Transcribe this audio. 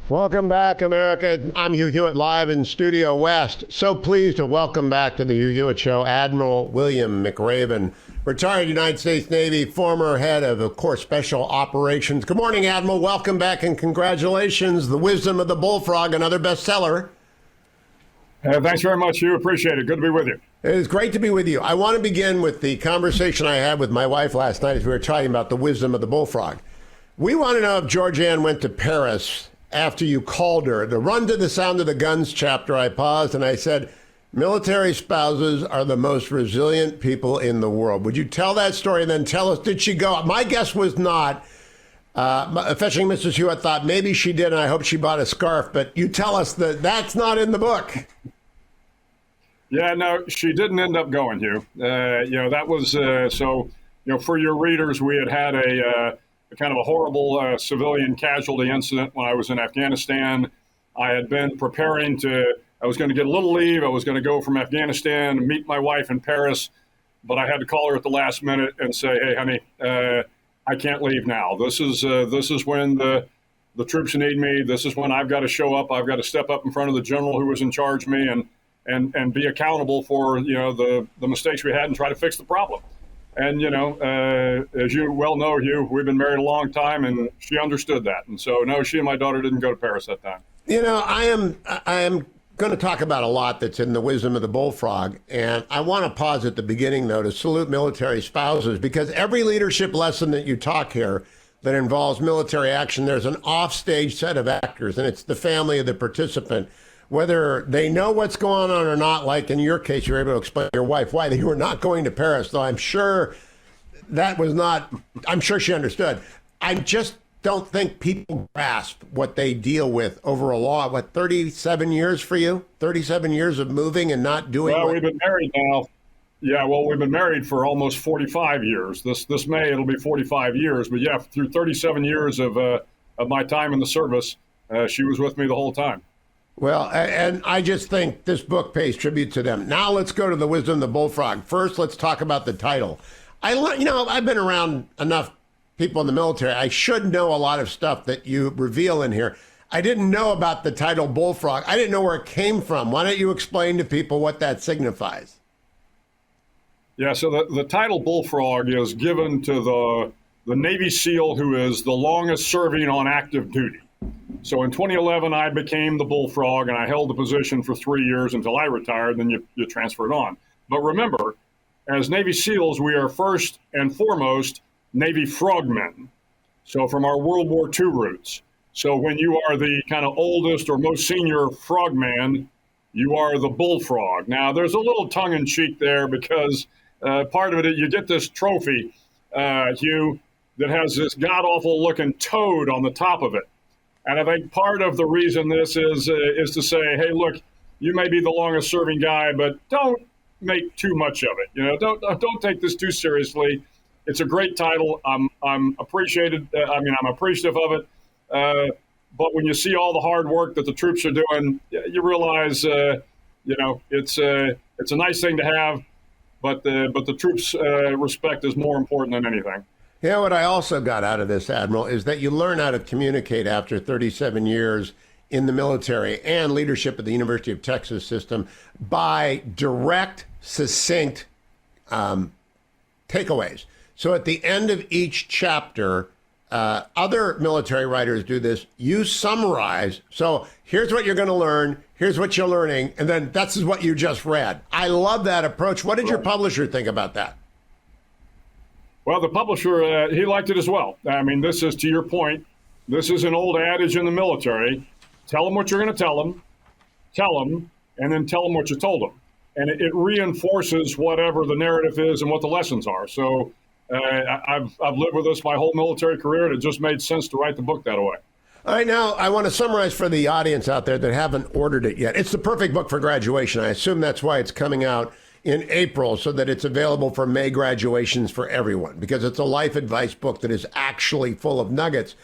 Welcome back, America. I'm Hugh Hewitt, live in Studio West. So pleased to welcome back to the Hugh Hewitt Show, Admiral William McRaven, retired United States Navy, former head of course, Special Operations. Good morning, Admiral. Welcome back and congratulations. The Wisdom of the Bullfrog, another bestseller. Thanks very much, Hugh. Appreciate it. Good to be with you. It is great to be with you. I want to begin with the conversation I had with my wife last night as we were talking about the wisdom of the bullfrog. We want to know if Georgianne went to Paris after you called her. The Run to the Sound of the Guns chapter, I paused and I said, military spouses are the most resilient people in the world. Would you tell that story and then tell us, did she go? My guess was not. Fetching Mrs. Hewitt thought maybe she did, and I hope she bought a scarf. But you tell us that that's not in the book. Yeah, no, she didn't end up going, Hugh. That was for your readers, we had a kind of a horrible civilian casualty incident when I was in Afghanistan. I had been preparing I was going to get a little leave. I was going to go from Afghanistan and meet my wife in Paris, but I had to call her at the last minute and say, hey, honey, I can't leave now. This is when the troops need me. This is when I've got to show up. I've got to step up in front of the general who was in charge of me and be accountable for, the mistakes we had and try to fix the problem. And, as you well know, Hugh, we've been married a long time, and she understood that. And so, no, she and my daughter didn't go to Paris that time. I am going to talk about a lot that's in the Wisdom of the Bullfrog. And I want to pause at the beginning, though, to salute military spouses, because every leadership lesson that you talk here that involves military action, there's an offstage set of actors, and it's the family of the participant. Whether they know what's going on or not, like in your case, you're able to explain to your wife why you were not going to Paris, though I'm sure she understood. I just don't think people grasp what they deal with over a law. 37 years for you? 37 years of moving and not doing Well, we've been married now. Yeah, well, we've been married for almost 45 years. This May, it'll be 45 years. But yeah, through 37 years of my time in the service, she was with me the whole time. Well, and I just think this book pays tribute to them. Now let's go to the Wisdom of the Bullfrog. First, let's talk about the title. I've been around enough people in the military. I should know a lot of stuff that you reveal in here. I didn't know about the title Bullfrog. I didn't know where it came from. Why don't you explain to people what that signifies? Yeah, so the title Bullfrog is given to the Navy SEAL who is the longest serving on active duty. So in 2011, I became the Bullfrog, and I held the position for 3 years until I retired, then you transferred on. But remember, as Navy SEALs, we are first and foremost Navy frogmen. So from our World War II roots. So when you are the kind of oldest or most senior frogman, you are the Bullfrog. Now, there's a little tongue-in-cheek there because part of it, you get this trophy, Hugh, that has this god-awful looking toad on the top of it. And I think part of the reason this is to say, hey, look, you may be the longest serving guy, but don't make too much of it. Don't take this too seriously. It's a great title. I'm appreciative of it. But when you see all the hard work that the troops are doing, you realize, it's a nice thing to have, but the troops' respect is more important than anything. You know what I also got out of this, Admiral, is that you learn how to communicate after 37 years in the military and leadership at the University of Texas system by direct, succinct takeaways. So at the end of each chapter, other military writers do this. You summarize. So here's what you're going to learn. Here's what you're learning. And then that's what you just read. I love that approach. What did your publisher think about that? Well, the publisher, he liked it as well. I mean, this is, to your point, this is an old adage in the military. Tell them what you're going to tell them, and then tell them what you told them. And it reinforces whatever the narrative is and what the lessons are. So I've lived with this my whole military career, and it just made sense to write the book that way. All right, now I want to summarize for the audience out there that haven't ordered it yet. It's the perfect book for graduation. I assume that's why it's coming out in April, so that it's available for May graduations for everyone, because it's a life advice book that is actually full of nuggets.